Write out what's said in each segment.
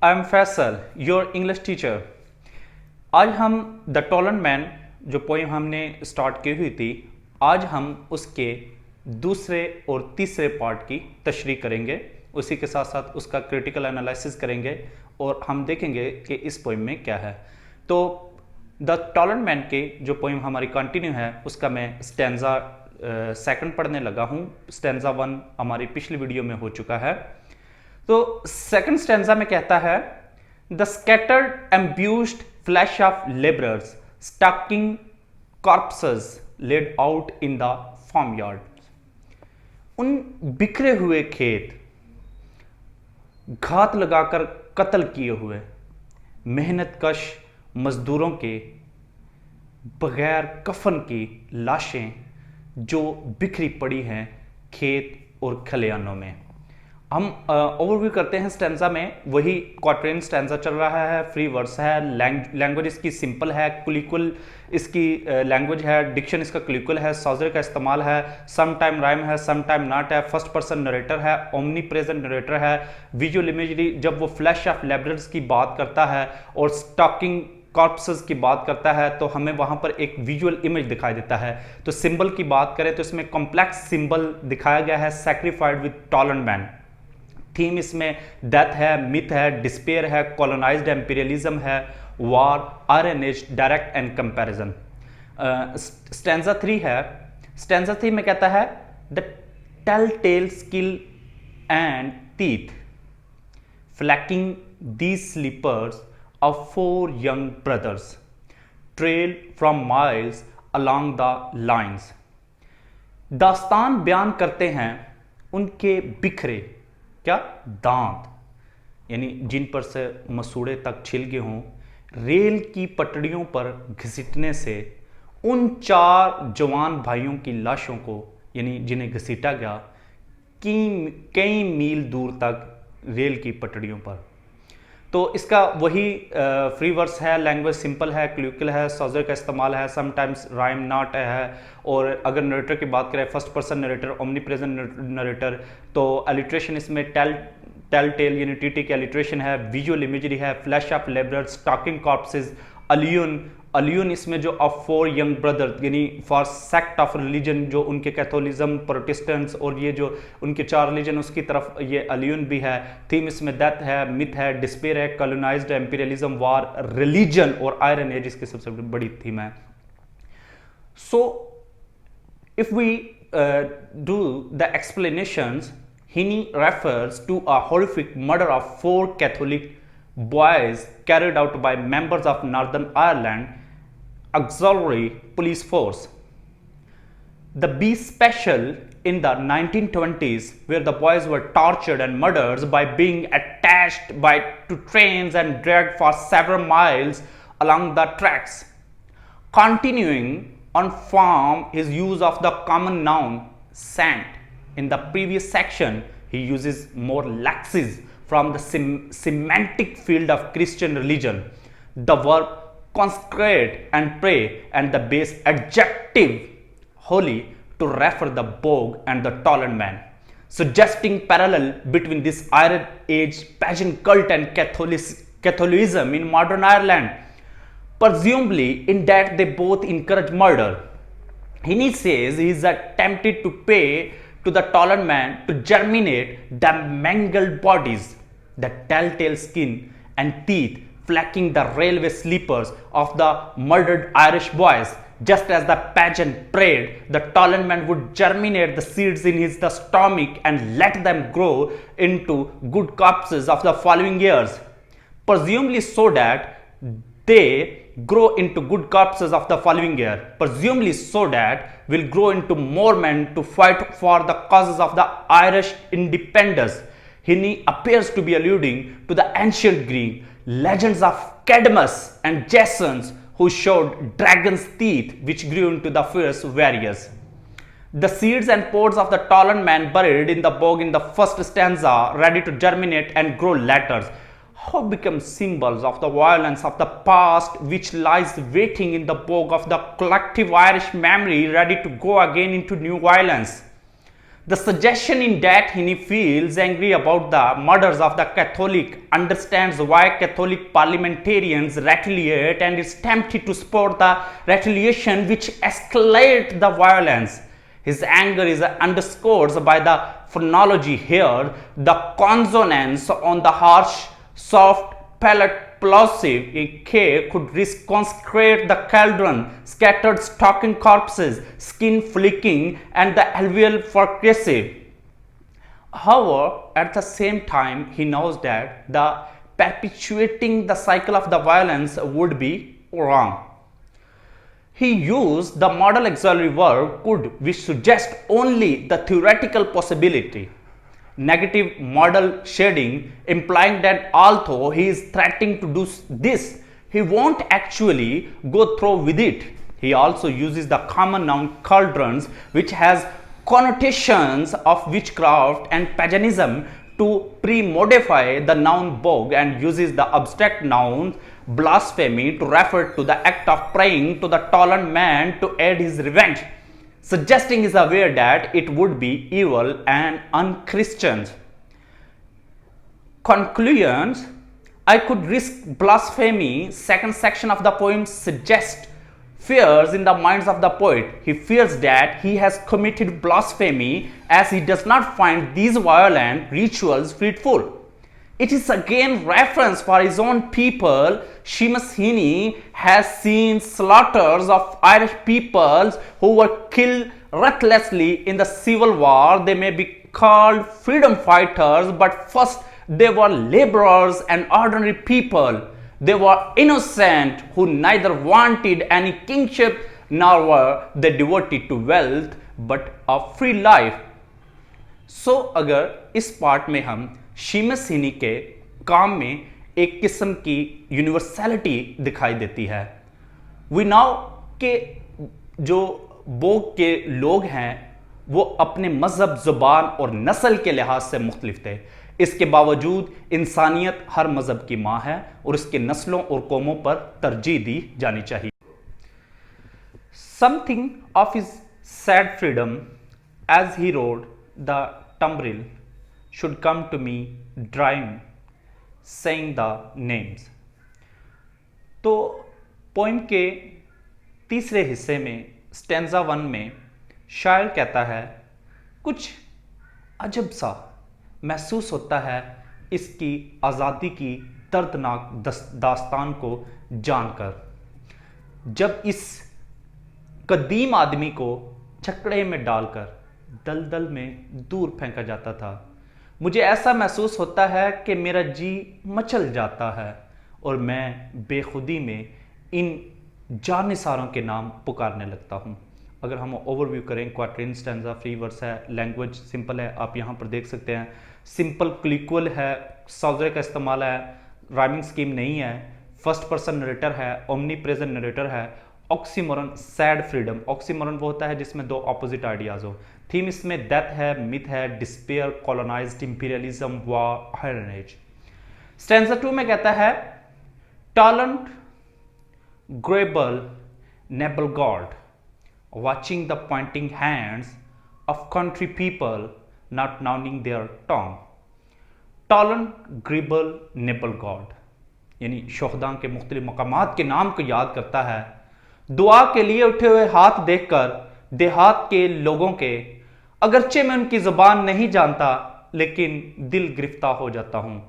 I am Faisal your English teacher. आज हम the Tollens man जो पोइम हमने स्टार्ट की हुई थी, आज हम उसके दूसरे और तीसरे पार्ट की तशरीह करेंगे। उसी के साथ साथ उसका क्रिटिकल एनालिसिस करेंगे और हम देखेंगे कि इस पोइम में क्या है। तो द टॉलन मैन के जो पोइम हमारी कंटिन्यू है उसका मैं स्टैंजा सेकंड पढ़ने लगा हूँ। स्टैंजा वन हमारी पिछली वीडियो में हो चुका है। तो सेकंड स्टैंजा में कहता है, the scattered ambushed flesh of labourers stalking corpses laid out in the farm yard. उन बिखरे हुए खेत, घात लगाकर कत्ल किए हुए मेहनत कश मजदूरों के बगैर कफन की लाशें जो बिखरी पड़ी हैं खेत और खलिहानों में। हम ओवरव्यू करते हैं स्टैंजा में। वही क्वार्टेन स्टैंजा चल रहा है, फ्री वर्स है, लैंग्वेज इसकी सिंपल है, क्लिक्वल इसकी लैंग्वेज है, डिक्शन इसका क्लिक्वल है, सॉजर का इस्तेमाल है, सम टाइम राइम है, सम टाइम नॉट है, फर्स्ट पर्सन नरेटर है, ओमनी प्रेजेंट नरेटर है, विजुअल इमेजरी जब वो फ्लैश ऑफ लेबरर्स की बात करता है और स्टॉकिंग कॉर्प्सेस की बात करता है तो हमें वहां पर एक विजुअल इमेज दिखाई देता है। तो सिंबल की बात करें तो इसमें कॉम्प्लेक्स सिंबल दिखाया गया है, sacrificed with Tollund man. Theme इसमें डेथ है, मिथ है, डिस्पेयर है, कॉलोनाइज्ड एम्पीरियलिज्म है, war, iron age, direct and comparison. Stanza three है। स्टैंजा थ्री में कहता है, the tell tale skill and teeth flaking these sleepers of four young brothers trail from miles along the lines। दास्तान बयान करते हैं उनके बिखरे क्या दांत, यानी जिन पर से मसूड़े तक छिल गए हों, रेल की पटड़ियों पर घसीटने से उन चार जवान भाइयों की लाशों को, यानी जिन्हें घसीटा गया कई मील दूर तक रेल की पटड़ियों पर। तो इसका वही फ्री वर्स है, लैंग्वेज सिंपल है, क्लिकल है, सॉजर का इस्तेमाल है, समटाइम्स राइम नॉट है। और अगर नरेटर की बात करें, first person narrator, omnipresent narrator. तो एलिट्रेशन इसमें टेल टेल यानी टीटी की एलिट्रेशन है, विजुअल इमेजरी है, flesh of labourers, stalking corpses, allusion इसमें जो ऑफ फोर यंग ब्रदर यानी फॉर सेक्ट ऑफ रिलीजन, जो उनके कैथोलिज्म, प्रोटेस्टेंट्स और ये जो उनके चार रिलीजन उसकी तरफ ये अलियन भी है। थीम इसमें डेथ है, मिथ है, डिस्पेयर है, कॉलोनाइज्ड एम्पीरियलिज्म, वॉर, रिलीजन और आयरन एज इसकी सबसे बड़ी थीम है। So if we do the explanations, Heaney refers to a horrific murder of four Catholic boys carried out by members of Northern Ireland Auxiliary Police Force, the B Special, in the 1920s, where the boys were tortured and murdered by being attached to trains and dragged for several miles along the tracks. Continuing on from his use of the common noun saint in the previous section, he uses more lexes from the semantic field of Christian religion, the verb consecrate and pray, and the base adjective holy to refer the Bog and the Toland man, suggesting parallel between this Iron Age pagan cult and Catholicism in modern Ireland, presumably in that they both encourage murder. Heaney says he is attempted to pay to the Toland man to germinate the mangled bodies, the telltale skin and teeth flecking the railway sleepers of the murdered Irish boys. Just as the pageant prayed, the Toland man would germinate the seeds in his stomach and let them grow into good corpses of the following years, presumably so that they grow into good corpses of the following year, presumably so that will grow into more men to fight for the causes of the Irish independence. Heaney appears to be alluding to the ancient Greek legends of Cadmus and Jason, who showed dragon's teeth which grew into the fierce warriors. The seeds and pods of the Toland man buried in the bog in the first stanza, ready to germinate and grow later, have become symbols of the violence of the past which lies waiting in the bog of the collective Irish memory, ready to go again into new violence. The suggestion in that he feels angry about the murders of the Catholic, understands why Catholic parliamentarians retaliate and is tempted to support the retaliation which escalate the violence. His anger is underscored by the phonology here, the consonants on the harsh, soft palate plosive K could consecrate the cauldron, scattered stocking corpses, skin flicking, and the alveolar percussive. However, at the same time, he knows that the perpetuating the cycle of the violence would be wrong. He used the modal auxiliary verb could, which suggests only the theoretical possibility. Negative modal shading, implying that although he is threatening to do this, he won't actually go through with it. He also uses the common noun cauldrons, which has connotations of witchcraft and paganism, to pre-modify the noun bog, and uses the abstract noun blasphemy to refer to the act of praying to the tolerant man to aid his revenge, suggesting he is aware that it would be evil and unchristian. Conclusions: I could risk blasphemy. Second section of the poem suggests fears in the minds of the poet. He fears that he has committed blasphemy as he does not find these violent rituals fruitful. It is again reference for his own people. Seamus Heaney has seen slaughters of Irish peoples who were killed ruthlessly in the Civil War. They may be called freedom fighters, but first they were laborers and ordinary people. They were innocent who neither wanted any kingship nor were they devoted to wealth but a free life. So अगर इस part में हम सीमस हीनी के काम में एक किस्म की यूनिवर्सैलिटी दिखाई देती है। वी नाउ के जो बोग के लोग हैं वो अपने मजहब, जुबान और नस्ल के लिहाज से मुख्तलिफ थे। इसके बावजूद इंसानियत हर मजहब की माँ है और इसके नस्लों और कौमों पर तरजीह दी जानी चाहिए। Something of his sad freedom as he rode the tumbril should come to me drawing, saying the names। तो पोइम के तीसरे हिस्से में स्टेंजा 1 में शायर कहता है, कुछ अजब सा महसूस होता है इसकी आज़ादी की दर्दनाक दास्तान को जानकर। जब इस कदीम आदमी को छकड़े में डालकर दलदल में दूर फेंका जाता था, मुझे ऐसा महसूस होता है कि मेरा जी मचल जाता है और मैं बेखुदी में इन जानिसारों के नाम पुकारने लगता हूँ। अगर हम ओवरव्यू करें, क्वाट्रेन, स्टैंजा, फ्री वर्स है, लैंग्वेज सिंपल है, आप यहाँ पर देख सकते हैं। सिंपल क्लिक्वल है, सॉजरे का इस्तेमाल है, राइमिंग स्कीम नहीं है, फर्स्ट पर्सन नरेटर है, ओमनी प्रेजेंट नरेटर है, ऑक्सीमोरन, सैड फ्रीडम। ऑक्सीमोरन वो होता है जिसमें दो ऑपोजिट आइडियाज हो। थीम इसमें डेथ है, मिथ है, despair, colonised, imperialism, war, iron age. Stanza 2 में कहता है, tolerant, gravel, noble god, watching the pointing hands of country people not knowing their tongue। Tolerant, gravel, noble god यानी शोहदा के मुख्तलिफ मकामात के नाम को याद करता है। दुआ के लिए उठे हुए हाथ देखकर देहात के लोगों के, अगरचे मैं उनकी जुबान नहीं जानता लेकिन दिल गिरफ्तार हो जाता हूं।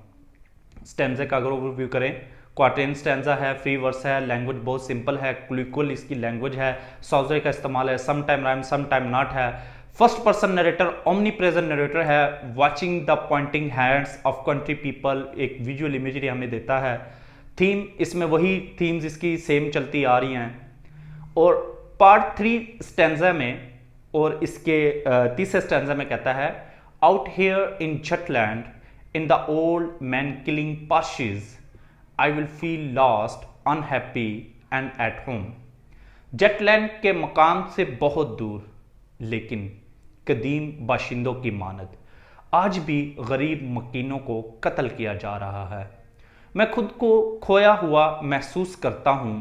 स्टैंजा का अगर ओवरव्यू करें, क्वार्टेन स्टैंजा है, फ्री वर्स है, लैंग्वेज बहुत सिंपल है, क्लिक्वल इसकी लैंग्वेज है, सॉजरे का इस्तेमाल है, some time rhyme some time not है, first person narrator, omnipresent narrator है, watching the pointing hands of country people एक विजुअल इमेजरी हमें देता है। थीम इसमें वही थीम्स इसकी सेम चलती आ रही हैं। और पार्ट 3 स्टैंजा में और इसके तीसरे स्टैंजा में कहता है, out here in Jutland in the old man killing parishes I will feel lost, unhappy and at home। Jutland के मकाम से बहुत दूर लेकिन कदीम बाशिंदों की मानद आज भी गरीब मकीनों को कत्ल किया जा रहा है। मैं खुद को खोया हुआ महसूस करता हूँ,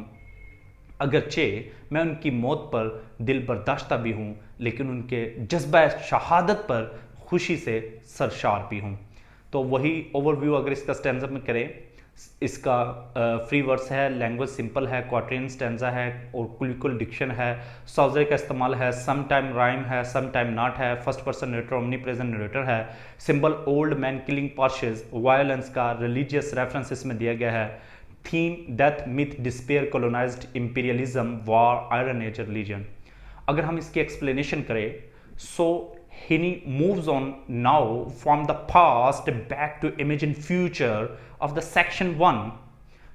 अगरचे मैं उनकी मौत पर दिल बर्दाश्ता भी हूँ लेकिन उनके जज्बा शहादत पर खुशी से सरशार भी हूँ। तो वही ओवरव्यू अगर इसका स्टैंजा में करें, इसका फ्री वर्स है, लैंग्वेज सिंपल है, क्वार्टरिन स्टैंजा है और कुलिकुल डिक्शन है, सॉल्जर का इस्तेमाल है, सम टाइम राइम है, सम टाइम नॉट है, first person narrator, omnipresent narrator है, symbol old man killing parishes, violence का रिलीजियस रेफरेंस इसमें दिया गया है, theme death myth despair colonised imperialism war iron age religion. अगर हम इसकी एक्सप्लेनेशन करें, सो Heaney moves on now from the past back to imagine future of the section 1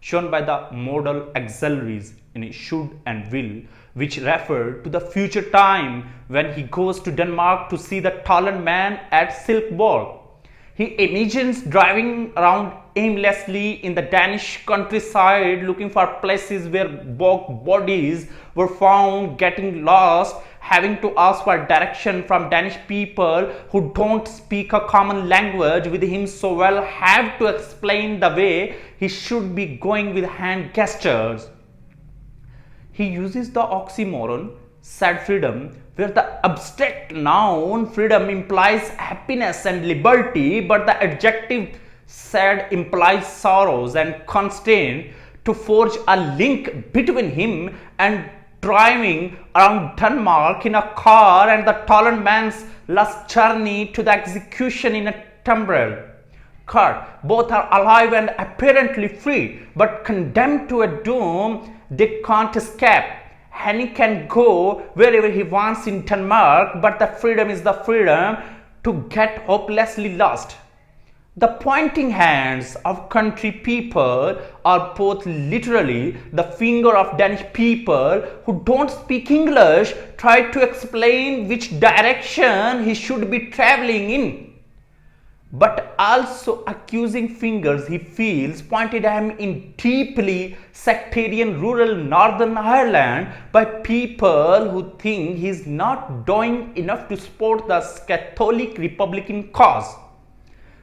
shown by the modal auxiliaries in should and will, which refer to the future time when he goes to Denmark to see the Talent Man at Silkeborg. He imagines driving around aimlessly in the Danish countryside looking for places where bodies were found, getting lost, having to ask for direction from Danish people who don't speak a common language with him so well, have to explain the way he should be going with hand gestures. He uses the oxymoron sad freedom, where the abstract noun freedom implies happiness and liberty, but the adjective sad implies sorrows and constraint, to forge a link between him and driving around Denmark in a car and the Talent Man's last journey to the execution in a tumbrel cart. Both are alive and apparently free, but condemned to a doom they can't escape. Heaney can go wherever he wants in Denmark, but the freedom is the freedom to get hopelessly lost. The pointing hands of country people are both literally the finger of Danish people who don't speak English try to explain which direction he should be traveling in, but also accusing fingers he feels pointed at him in deeply sectarian rural Northern Ireland by people who think he is not doing enough to support the Catholic Republican cause.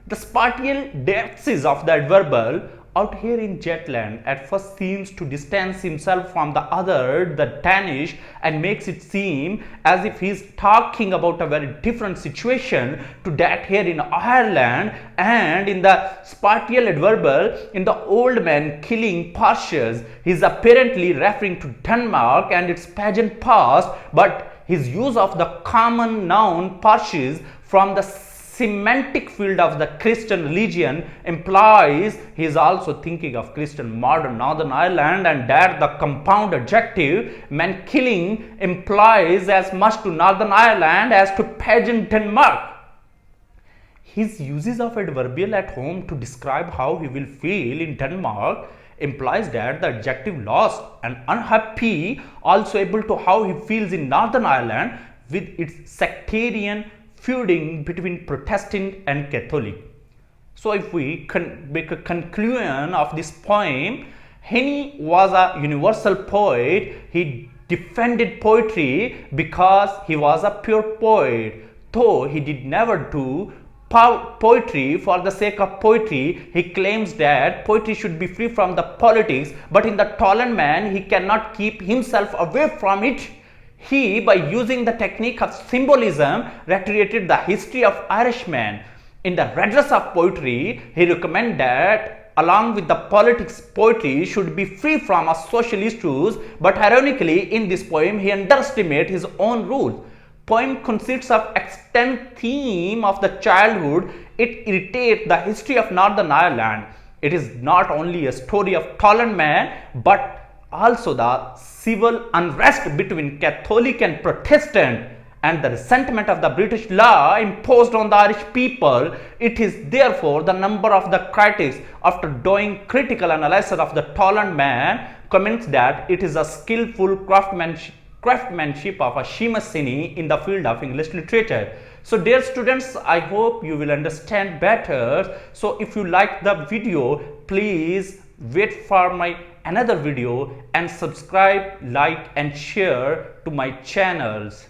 The spatial depths of the adverbial out here in Jetland at first seems to distance himself from the other, the Danish, and makes it seem as if he is talking about a very different situation to that here in Ireland, and in the spatial adverbial in the old man killing Parshes, he is apparently referring to Denmark and its pagan past, but his use of the common noun Parshes from the semantic field of the Christian religion implies he is also thinking of Christian modern Northern Ireland, and that the compound adjective man killing implies as much to Northern Ireland as to pagan Denmark. His uses of adverbial at home to describe how he will feel in Denmark implies that the adjective lost and unhappy also able to how he feels in Northern Ireland with its sectarian feuding between Protestant and Catholic. So if we make a conclusion of this poem, Heaney was a universal poet. He defended poetry because he was a pure poet. Though he did never do poetry for the sake of poetry, he claims that poetry should be free from the politics, but in the Talent Man, he cannot keep himself away from it. He, by using the technique of symbolism, reiterated the history of Irishmen. In the redress of poetry, he recommended that along with the politics, poetry should be free from social issues, but ironically, in this poem, he underestimates his own rules. Poem consists of extant theme of the childhood. It irritates the history of Northern Ireland. It is not only a story of Talent Man, but also the civil unrest between Catholic and Protestant and the resentment of the British law imposed on the Irish people. It is therefore the number of the critics, after doing critical analysis of the Talent Man, comments that it is a skillful craftsmanship of a Seamus Heaney in the field of English literature. So dear students, I hope you will understand better. So if you like the video, please wait for my another video and subscribe, like and share to my channels.